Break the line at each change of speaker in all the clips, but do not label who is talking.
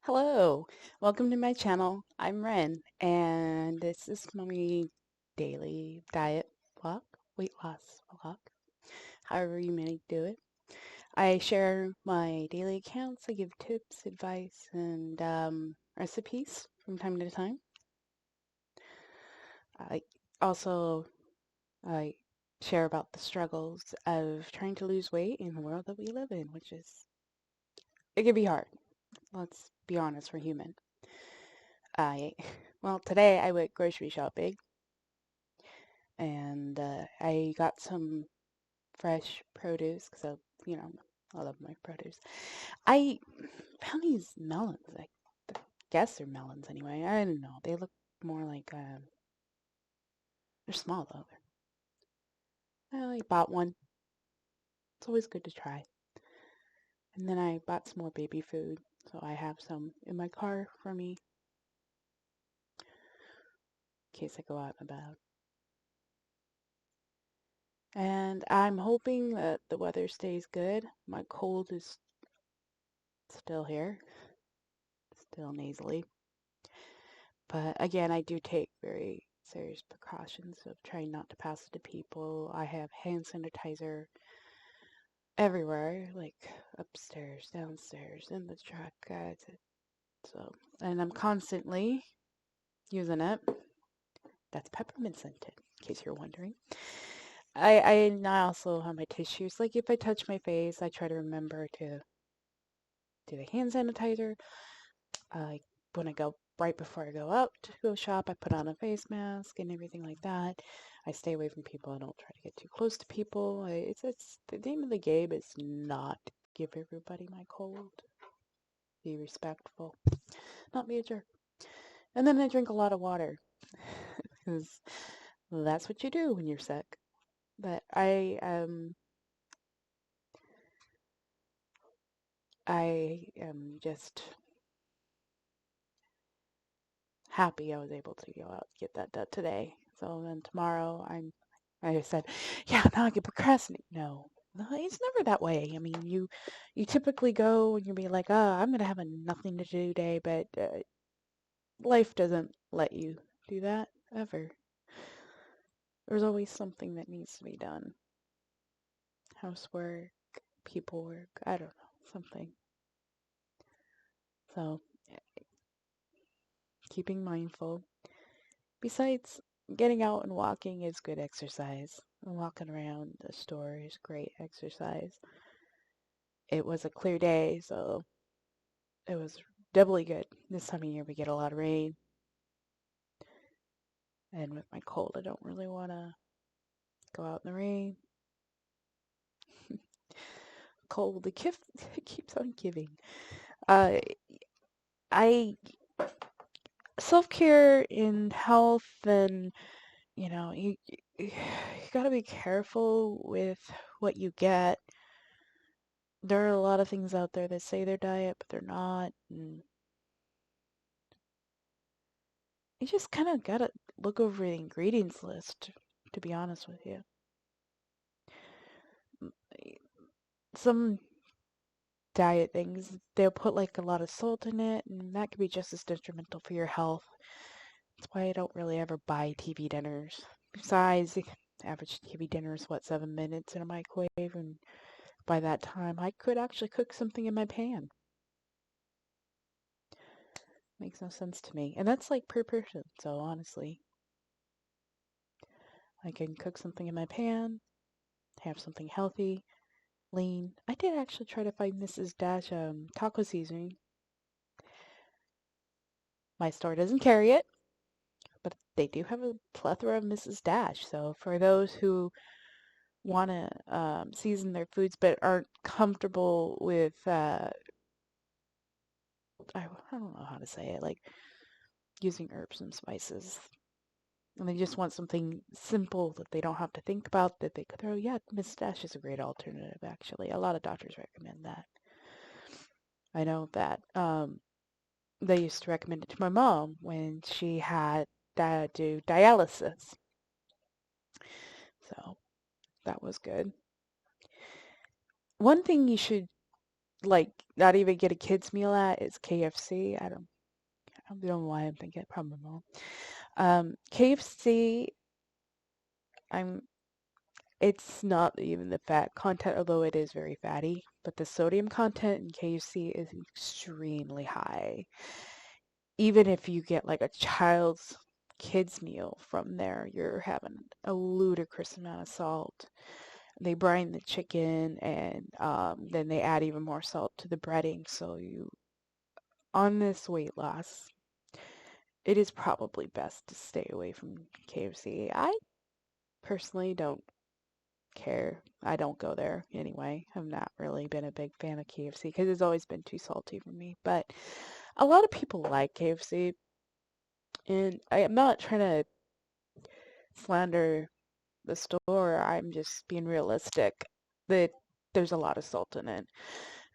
Hello, welcome to my channel. I'm Ren, and this is my daily diet vlog, weight loss vlog, however you may do it. I share my daily accounts. I give tips, advice, and recipes from time to time. I also I share about the struggles of trying to lose weight in the world that we live in, which is it can be hard. Let's be honest, we're human. I well, today I went grocery shopping and I got some fresh produce because I love my produce. I found these melons. I guess they're melons anyway. I don't know. They look more like they're small though. I bought one. It's always good to try. And then I bought some more baby food, so I have some in my car for me in case I go out and about. And I'm hoping that the weather stays good. My cold is still here, still nasally. But again, I do take very serious precautions of trying not to pass it to people. I have hand sanitizer everywhere, like upstairs, downstairs, in the truck. So, and I'm constantly using it. That's peppermint scented, in case you're wondering. And I also have my tissues. Like if I touch my face, I try to remember to do the hand sanitizer. Like when I go right before I go out to go shop, I put on a face mask and everything like that. I stay away from people. I don't try to get too close to people. It's the name of the game is not give everybody my cold. Be respectful, not be a jerk. And then I drink a lot of water because that's what you do when you're sick. But I am just happy I was able to go out and get that done today. So then tomorrow I said, yeah, now I can procrastinate. No, no, it's never that way. I mean, you typically go and you'll be like, oh, I'm gonna have a nothing to do day, but life doesn't let you do that ever. There's always something that needs to be done. Housework, people work, I don't know, something. So keeping mindful. Besides, getting out and walking is good exercise. Walking around the store is great exercise. It was a clear day, so it was doubly good. This time of year we get a lot of rain, and with my cold, I don't really want to go out in the rain. Cold, the gift keeps on giving. Uh, I self-care in health, and you gotta be careful with what you get. There are a lot of things out there that say they're diet, but they're not. And you just kind of gotta look over the ingredients list, to be honest with you. Some diet things, they'll put like a lot of salt in it, and that can be just as detrimental for your health. That's why I don't really ever buy TV dinners. Besides, the average TV dinner is what, 7 minutes in a microwave, and by that time I could actually cook something in my pan. Makes no sense to me. And that's like per person, so honestly, I can cook something in my pan, have something healthy, lean. I did actually try to find Mrs. Dash taco seasoning. My store doesn't carry it, but they do have a plethora of Mrs. Dash. So for those who want to season their foods but aren't comfortable with, I don't know how to say it, like using herbs and spices, and they just want something simple that they don't have to think about that they could throw, yeah, Mrs. Dash is a great alternative, actually. A lot of doctors recommend that. I know that they used to recommend it to my mom when she had to do dialysis. So that was good. One thing you should like not even get a kids meal at is KFC. I don't know why I'm thinking probably wrong. KFC, I'm it's not even the fat content, although it is very fatty, but the sodium content in KFC is extremely high. Even if you get like a child's kids meal from there, you're having a ludicrous amount of salt. They brine the chicken and then they add even more salt to the breading. So you, on this weight loss, it is probably best to stay away from KFC. I personally don't care. I don't go there anyway. I've not really been a big fan of KFC because it's always been too salty for me. But a lot of people like KFC, and I am not trying to slander the store. I'm just being realistic that there's a lot of salt in it.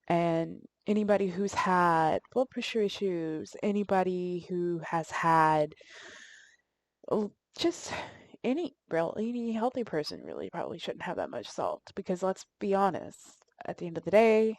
And anybody who's had blood pressure issues, anybody who has had just any healthy person really probably shouldn't have that much salt because let's be honest, at the end of the day,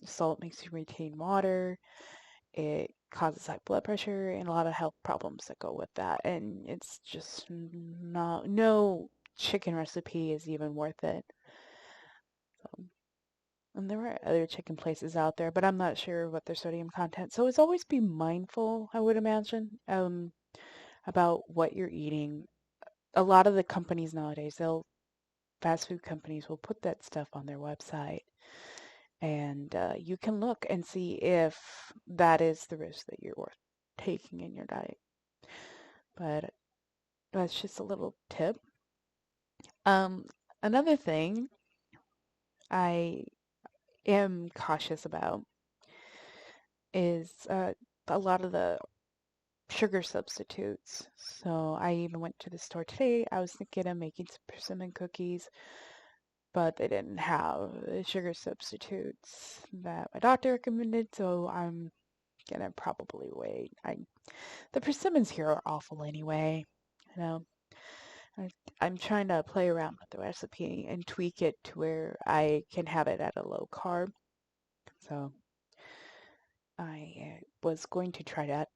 salt makes you retain water. It causes high blood pressure and a lot of health problems that go with that. And it's just not, no chicken recipe is even worth it. So, and there are other chicken places out there, but I'm not sure what their sodium content. So it's always be mindful, I would imagine, about what you're eating. A lot of the companies nowadays, fast food companies will put that stuff on their website, and you can look and see if that is the risk that you're worth taking in your diet. But that's just a little tip. Um, Another thing I am cautious about is a lot of the sugar substitutes. So I even went to the store today. I was thinking of making some persimmon cookies, but they didn't have the sugar substitutes that my doctor recommended, so I'm gonna probably wait. The persimmons here are awful anyway. You know, I, I'm trying to play around with the recipe and tweak it to where I can have it at a low carb. So I was going to try that,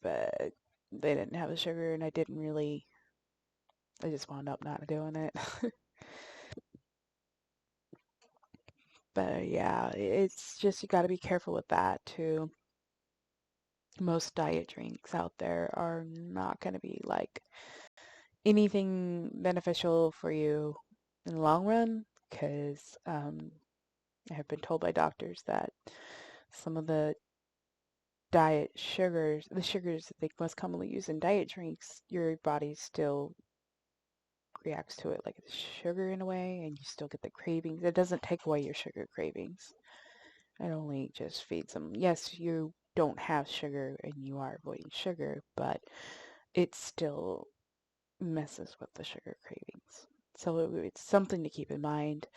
but they didn't have the sugar, and I didn't really. I just wound up not doing it. But yeah, it's just you got to be careful with that too. Most diet drinks out there are not going to be like anything beneficial for you in the long run because I have been told by doctors that some of the diet sugars, the sugars that they most commonly use in diet drinks, your body still reacts to it like it's sugar in a way, and you still get the cravings. It doesn't take away your sugar cravings. It only just feeds them. Yes, you don't have sugar and you are avoiding sugar, but it still messes with the sugar cravings. So it's something to keep in mind.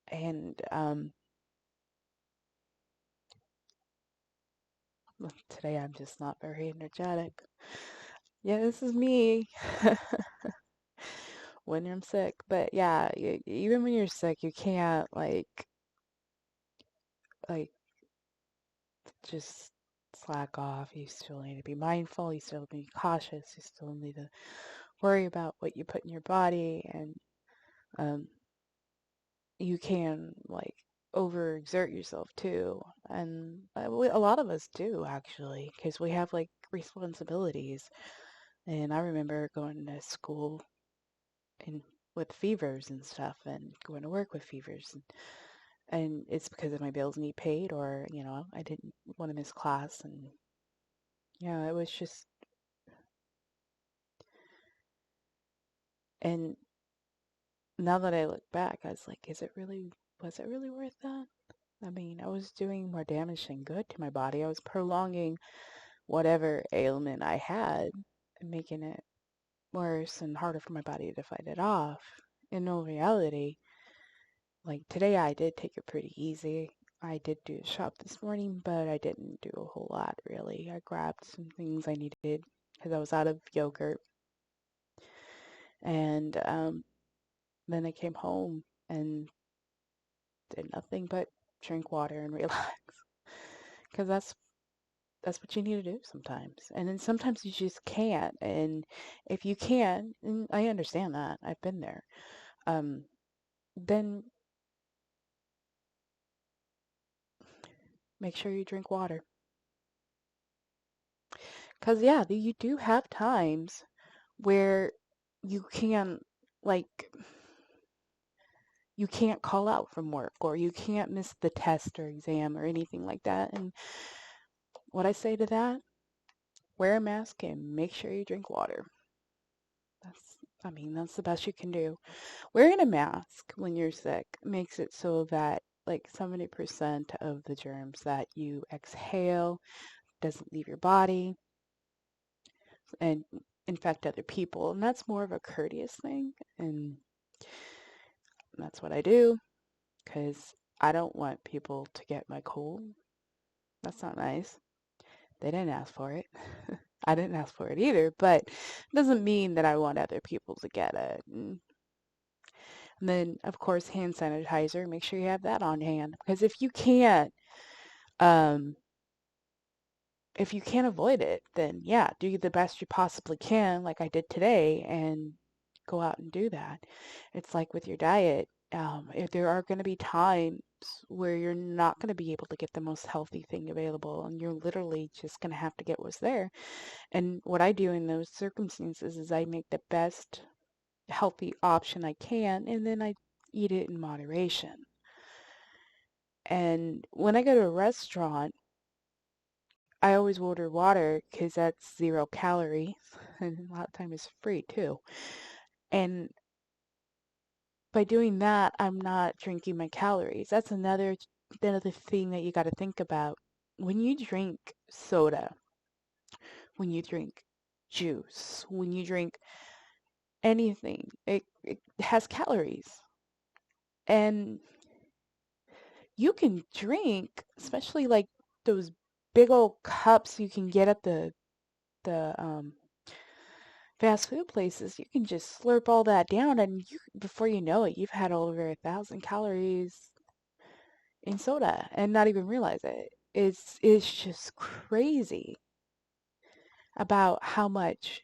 And today I'm just not very energetic. Yeah, this is me when I'm sick. But yeah, even when you're sick, you can't like just slack off. You still need to be mindful. You still need to be cautious. You still need to worry about what you put in your body, and um, you can like overexert yourself too. And a lot of us do actually, because we have like responsibilities. And I remember going to school and with fevers and stuff, and going to work with fevers, and it's because of my bills need paid, or I didn't want to miss class, and yeah, it was just. And now that I look back, I was like, was it really worth that? I mean, I was doing more damage than good to my body. I was prolonging whatever ailment I had and making it worse and harder for my body to fight it off. In no reality, like today I did take it pretty easy. I did do a shop this morning, but I didn't do a whole lot really. I grabbed some things I needed because I was out of yogurt. And then I came home and did nothing but drink water and relax. Because that's what you need to do sometimes. And then sometimes you just can't. And if you can, and I understand that, I've been there, um, then make sure you drink water. Because, yeah, you do have times where you can, like, you can't call out from work or you can't miss the test or exam or anything like that. And what I say to that, wear a mask and make sure you drink water. That's the best you can do. Wearing a mask when you're sick makes it so that like 70% of the germs that you exhale doesn't leave your body and infect other people. And that's more of a courteous thing. And that's what I do because I don't want people to get my cold. That's not nice. They didn't ask for it. I didn't ask for it either, but it doesn't mean that I want other people to get it. And then, of course, hand sanitizer. Make sure you have that on hand because um, if you can't avoid it, then yeah, do the best you possibly can, like I did today, and go out and do that. It's like with your diet. If there are going to be times where you're not going to be able to get the most healthy thing available, and you're literally just going to have to get what's there. And what I do in those circumstances is I make the best healthy option I can, and then I eat it in moderation. And when I go to a restaurant, I always order water because that's 0 calories, and a lot of time it's free too. And by doing that, I'm not drinking my calories. That's another thing that you got to think about. When you drink soda, when you drink juice, when you drink anything, it has calories. And you can drink, especially like those big old cups you can get at the fast food places. You can just slurp all that down, and before you know it, you've had over 1,000 calories in soda and not even realize it. It's just crazy about how much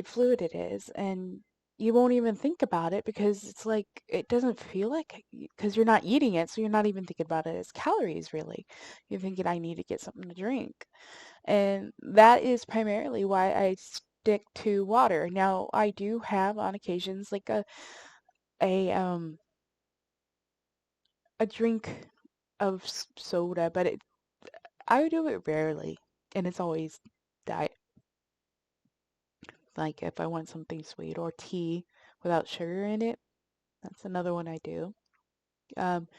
fluid it is, and you won't even think about it because it's like it doesn't feel like because you're not eating it, so you're not even thinking about it as calories really. You're thinking I need to get something to drink. And that is primarily why I stick to water. Now, I do have on occasions like a um a drink of soda, but I do it rarely, and it's always diet. Like if I want something sweet or tea without sugar in it, that's another one I do. Um,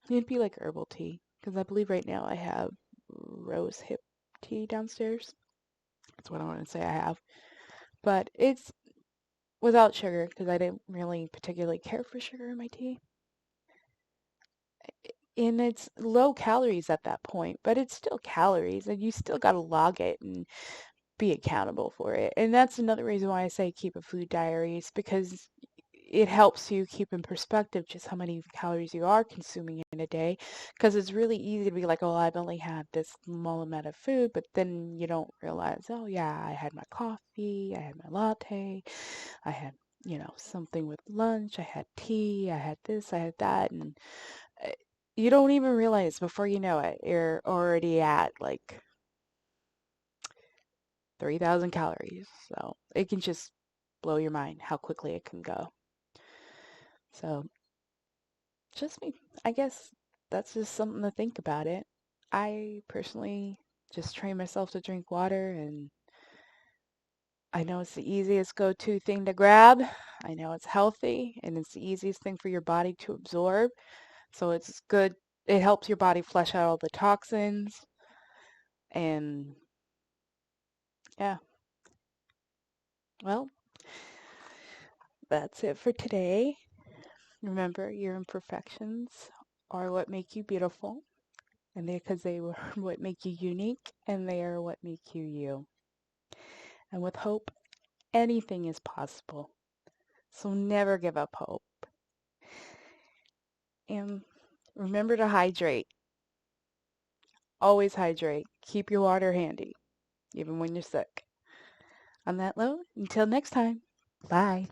it'd be like herbal tea because I believe right now I have rose hip tea downstairs. That's what I want to say I have, but it's without sugar because I didn't really particularly care for sugar in my tea. And it's low calories at that point, but it's still calories and you still got to log it and be accountable for it. And that's another reason why I say keep a food diary is because it helps you keep in perspective just how many calories you are consuming in a day. Because it's really easy to be like, oh, I've only had this small amount of food, but then you don't realize, oh, yeah, I had my coffee, I had my latte, I had, something with lunch, I had tea, I had this, I had that. And uh, you don't even realize before you know it, you're already at like 3,000 calories. So it can just blow your mind how quickly it can go. So just me. I guess that's just something to think about it. I personally just train myself to drink water, and I know it's the easiest go-to thing to grab. I know it's healthy and it's the easiest thing for your body to absorb. So it's good. It helps your body flush out all the toxins. And yeah, well, that's it for today. Remember, your imperfections are what make you beautiful, and because they were what make you unique, and they are what make you you. And with hope, anything is possible. So never give up hope. And remember to hydrate. Always hydrate. Keep your water handy, even when you're sick. On that note, until next time, bye.